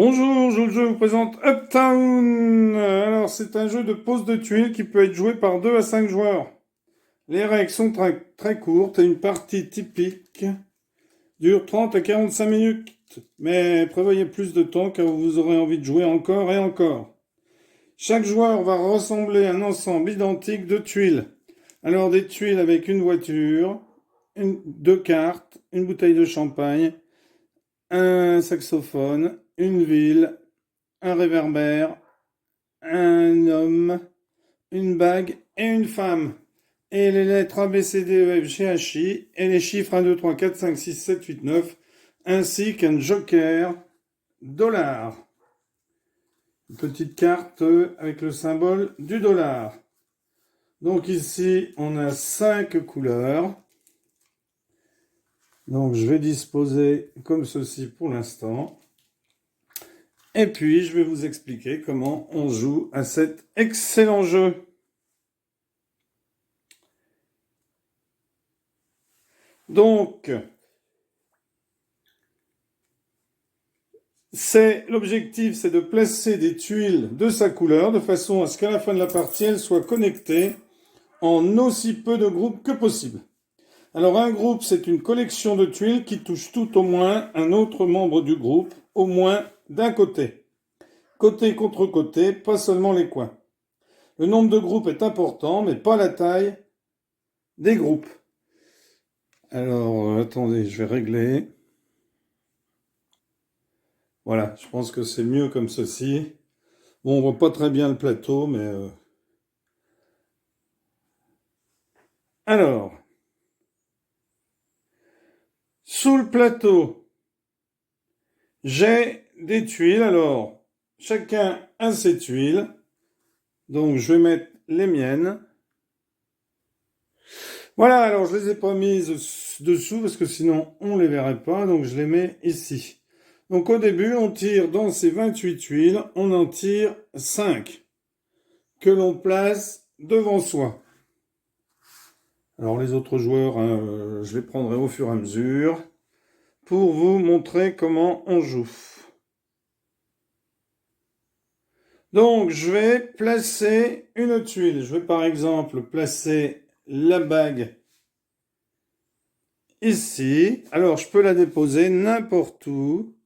Bonjour, je vous présente Uptown. Alors, c'est un jeu de pose de tuiles qui peut être joué par 2 à 5 joueurs. Les règles sont très courtes et une partie typique dure 30 à 45 minutes. Mais prévoyez plus de temps car vous aurez envie de jouer encore et encore. Chaque joueur va ressembler à un ensemble identique de tuiles. Alors, des tuiles avec une voiture, deux cartes, une bouteille de champagne, un saxophone, une ville, un réverbère, un homme, une bague et une femme. Et les lettres A, B, C, D, E, F, G, H, I, et les chiffres 1, 2, 3, 4, 5, 6, 7, 8, 9, ainsi qu'un joker dollar. Une petite carte avec le symbole du dollar. Donc ici, on a 5 couleurs. Donc je vais disposer comme ceci pour l'instant. Et puis, je vais vous expliquer comment on joue à cet excellent jeu. Donc, l'objectif, c'est de placer des tuiles de sa couleur de façon à ce qu'à la fin de la partie, elles soient connectées en aussi peu de groupes que possible. Alors, un groupe, c'est une collection de tuiles qui touche tout au moins un autre membre du groupe, au moins d'un côté. Côté contre côté, pas seulement les coins. Le nombre de groupes est important, mais pas la taille des groupes. Alors, attendez, je vais régler. Voilà, je pense que c'est mieux comme ceci. Bon, on voit pas très bien le plateau, mais... Alors, sous le plateau, j'ai des tuiles. Alors, chacun a ses tuiles. Donc, je vais mettre les miennes. Voilà, alors je les ai pas mises dessous parce que sinon on les verrait pas. Donc, je les mets ici. Donc, au début, on tire dans ces 28 tuiles, on en tire 5 que l'on place devant soi. Alors, les autres joueurs, je les prendrai au fur et à mesure pour vous montrer comment on joue. Donc, je vais placer une tuile. Je vais par exemple placer la bague ici. Alors, je peux la déposer n'importe où.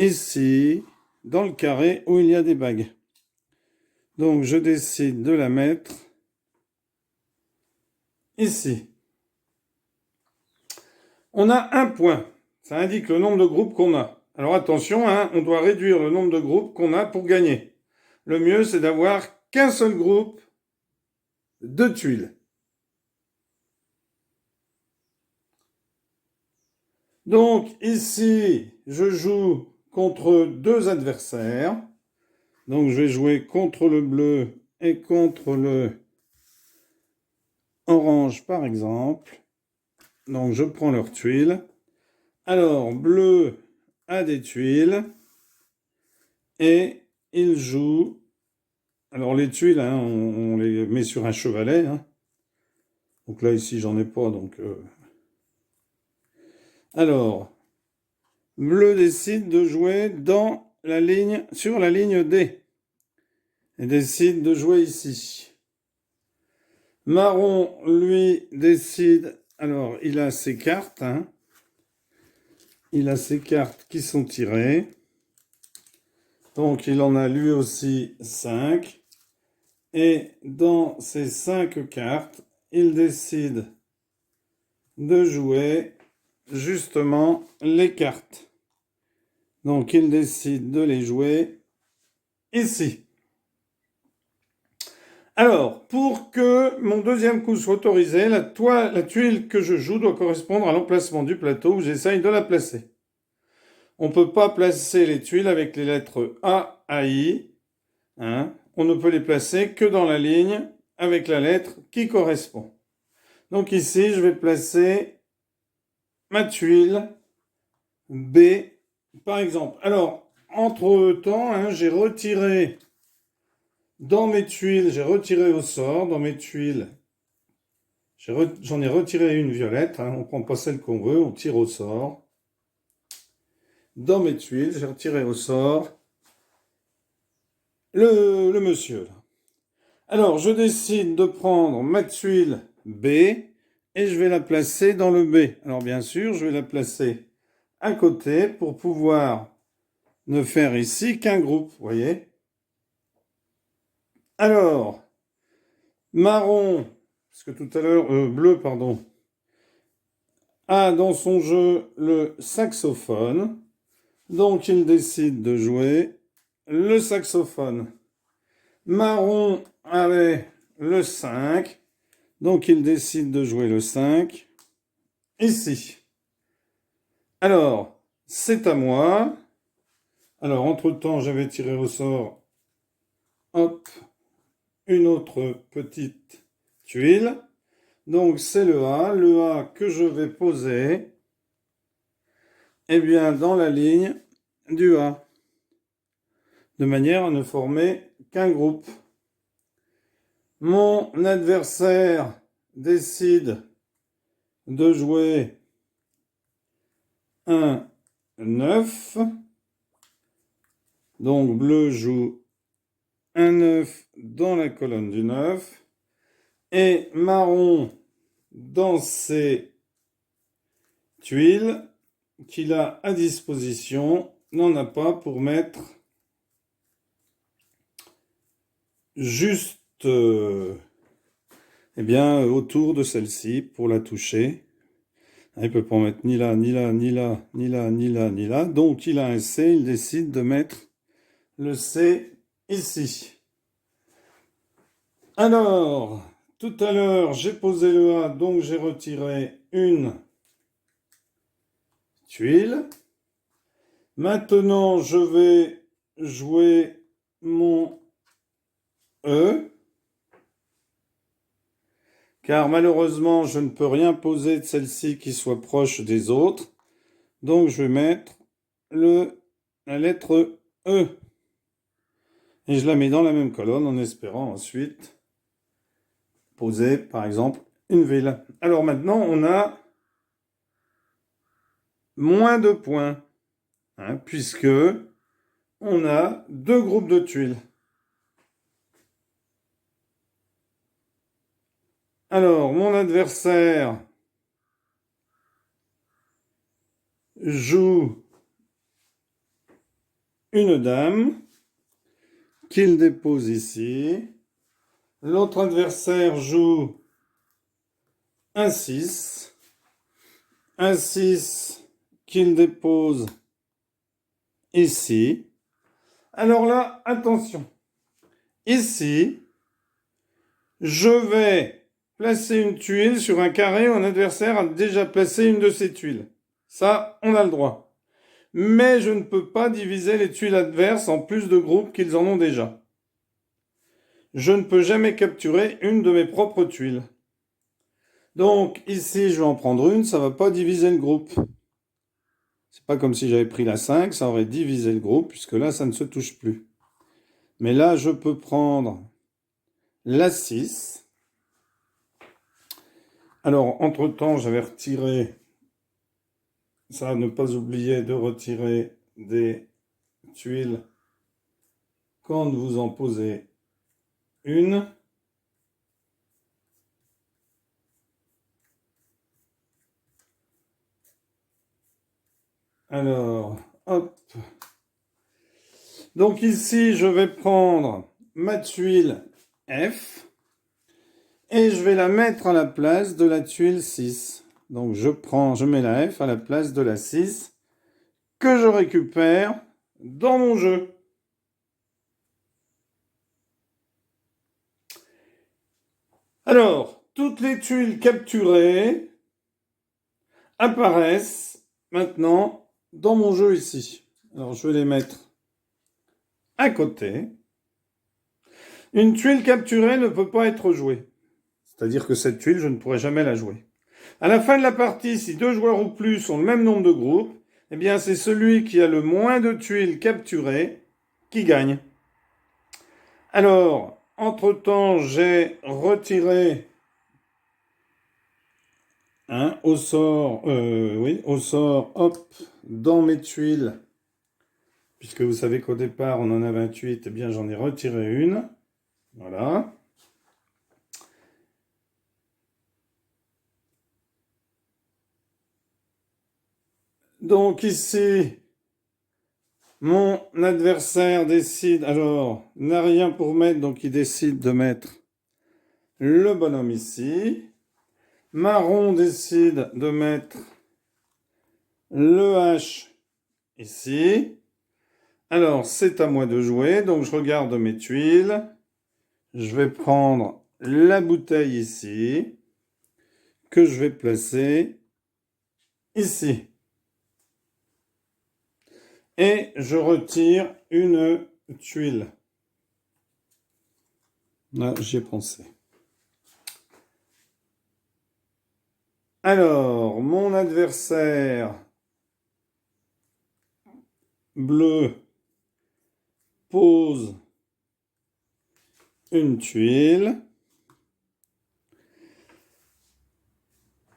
Ici, dans le carré où il y a des bagues. Donc, je décide de la mettre ici. On a un point. Ça indique le nombre de groupes qu'on a. Alors attention, on doit réduire le nombre de groupes qu'on a pour gagner. Le mieux, c'est d'avoir qu'un seul groupe de tuiles. Donc ici, je joue contre 2 adversaires. Donc je vais jouer contre le bleu et contre le orange par exemple. Donc je prends leurs tuiles. Alors bleu a des tuiles et il joue. Alors les tuiles, on les met sur un chevalet. Donc là ici j'en ai pas, donc... Alors, bleu décide de jouer sur la ligne D. Et décide de jouer ici. Marron, lui, décide... Alors, il a ses cartes. Il a ses cartes qui sont tirées. Donc, il en a lui aussi 5. Et dans ces 5 cartes, il décide de jouer justement les cartes. Donc, il décide de les jouer ici. Alors, pour que mon deuxième coup soit autorisé, la tuile que je joue doit correspondre à l'emplacement du plateau où j'essaye de la placer. On ne peut pas placer les tuiles avec les lettres A à I. On ne peut les placer que dans la ligne avec la lettre qui correspond. Donc ici, je vais placer ma tuile B, par exemple. Alors, entre-temps, j'ai retiré... Dans mes tuiles, j'ai retiré au sort. Dans mes tuiles, j'en ai retiré une violette. On ne prend pas celle qu'on veut, on tire au sort. dans mes tuiles. J'ai retiré au sort le monsieur. Là. Alors, je décide de prendre ma tuile B et je vais la placer dans le B. Alors, bien sûr, je vais la placer à côté pour pouvoir ne faire ici qu'un groupe, vous voyez. Alors, marron, parce que tout à l'heure, bleu, pardon, a dans son jeu le saxophone. Donc, il décide de jouer le saxophone. Marron avait le 5. Donc, il décide de jouer le 5. Ici. Alors, c'est à moi. Alors, entre-temps, j'avais tiré au sort, hop, une autre petite tuile. Donc, c'est le A que je vais poser, eh bien, dans la ligne du A, de manière à ne former qu'un groupe. Mon adversaire décide de jouer un 9. Donc, bleu joue un 9 dans la colonne du 9. Et marron, dans ses tuiles qu'il a à disposition, n'en a pas pour mettre juste eh bien, autour de celle-ci pour la toucher. Il ne peut pas en mettre ni là, ni là, ni là, ni là, ni là, ni là. Donc il a un C, il décide de mettre le C ici. Alors, tout à l'heure, j'ai posé le A, donc j'ai retiré une tuile. Maintenant, je vais jouer mon E. Car malheureusement, je ne peux rien poser de celle-ci qui soit proche des autres. Donc, je vais mettre la lettre E. Et je la mets dans la même colonne en espérant ensuite poser, par exemple, une ville. Alors maintenant, on a moins de points, puisque on a deux groupes de tuiles. Alors, mon adversaire joue une dame qu'il dépose ici. L'autre adversaire joue un 6. Un 6 qu'il dépose ici. Alors là, attention. Ici, je vais placer une tuile sur un carré où un adversaire a déjà placé une de ses tuiles. Ça, on a le droit. Mais je ne peux pas diviser les tuiles adverses en plus de groupes qu'ils en ont déjà. Je ne peux jamais capturer une de mes propres tuiles. Donc ici, je vais en prendre une, ça ne va pas diviser le groupe. C'est pas comme si j'avais pris la 5, ça aurait divisé le groupe, puisque là, ça ne se touche plus. Mais là, je peux prendre la 6. Alors, entre-temps, j'avais retiré, ça, ne pas oublier de retirer des tuiles quand vous en posez une. Alors, hop. Donc ici, je vais prendre ma tuile F et je vais la mettre à la place de la tuile 6. Donc je mets la F à la place de la 6 que je récupère dans mon jeu. Alors, toutes les tuiles capturées apparaissent maintenant dans mon jeu ici. Alors, je vais les mettre à côté. Une tuile capturée ne peut pas être jouée. C'est-à-dire que cette tuile, je ne pourrai jamais la jouer. À la fin de la partie, si deux joueurs ou plus ont le même nombre de groupes, eh bien, c'est celui qui a le moins de tuiles capturées qui gagne. Alors, entre-temps, j'ai retiré au sort, hop, dans mes tuiles, puisque vous savez qu'au départ, on en a 28, eh bien, j'en ai retiré une. Voilà. Donc ici, mon adversaire décide, alors, n'a rien pour mettre, donc il décide de mettre le bonhomme ici. Marron décide de mettre le H ici. Alors, c'est à moi de jouer, donc je regarde mes tuiles. Je vais prendre la bouteille ici, que je vais placer ici. Et je retire une tuile. Là, j'y ai pensé. Alors, mon adversaire bleu pose une tuile.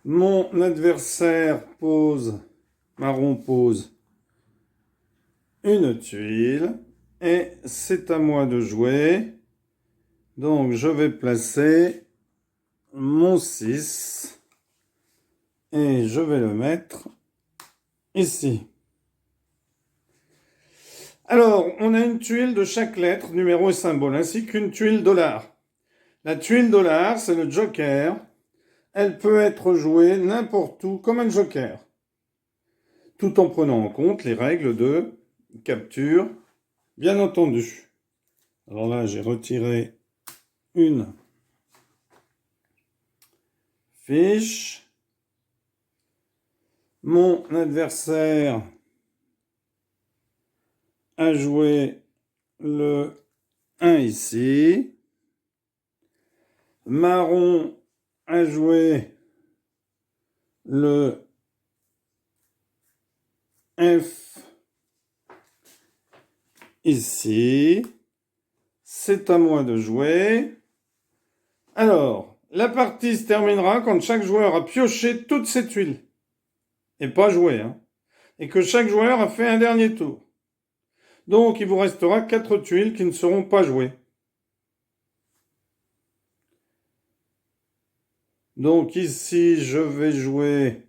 Mon adversaire marron pose une tuile. Et c'est à moi de jouer. Donc, je vais placer mon 6. Et je vais le mettre ici. Alors, on a une tuile de chaque lettre, numéro et symbole, ainsi qu'une tuile dollar. La tuile dollar, c'est le joker. Elle peut être jouée n'importe où comme un joker, tout en prenant en compte les règles de capture, bien entendu. Alors là, j'ai retiré une fiche. Mon adversaire a joué le 1 ici. Marron a joué le F ici. C'est à moi de jouer. Alors, la partie se terminera quand chaque joueur a pioché toutes ses tuiles. Et pas joué, hein. Et que chaque joueur a fait un dernier tour. Donc, il vous restera 4 tuiles qui ne seront pas jouées. Donc, ici, je vais jouer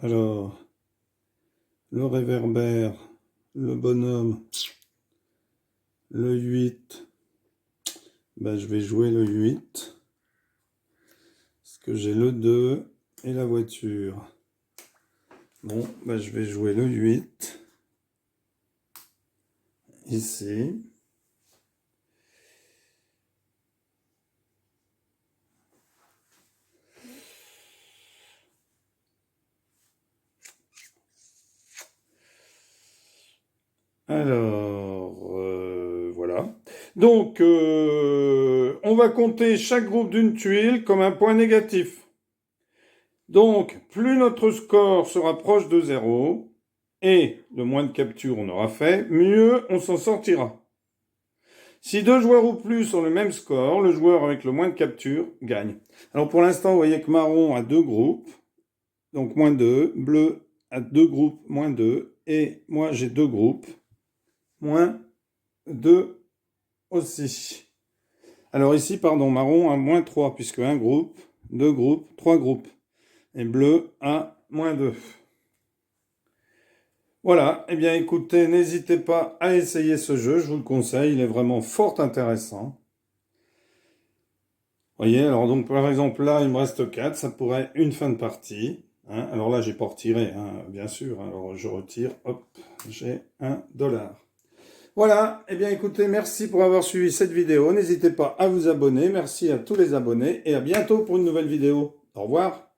alors, le réverbère, le bonhomme, le 8. Ben, je vais jouer le 8. Parce que j'ai le 2 et la voiture. Bon, ben, je vais jouer le 8. Ici. Alors, voilà. Donc, on va compter chaque groupe d'une tuile comme un point négatif. Donc, plus notre score se rapproche de 0, et le moins de captures on aura fait, mieux on s'en sortira. Si 2 joueurs ou plus ont le même score, le joueur avec le moins de captures gagne. Alors pour l'instant, vous voyez que marron a 2 groupes, donc moins 2, bleu a 2 groupes, moins 2, et moi j'ai 2 groupes, moins 2 aussi. Alors ici, pardon, marron a moins 3, puisque 1 groupe, 2 groupes, 3 groupes. Et bleu a moins 2. Voilà, eh bien écoutez, n'hésitez pas à essayer ce jeu, je vous le conseille, il est vraiment fort intéressant. Vous voyez, alors donc par exemple là, il me reste 4, ça pourrait une fin de partie. Hein. Alors là, j'ai pas retiré, hein, bien sûr, alors je retire, hop, j'ai $1. Voilà, eh bien écoutez, merci pour avoir suivi cette vidéo, n'hésitez pas à vous abonner, merci à tous les abonnés, et à bientôt pour une nouvelle vidéo. Au revoir.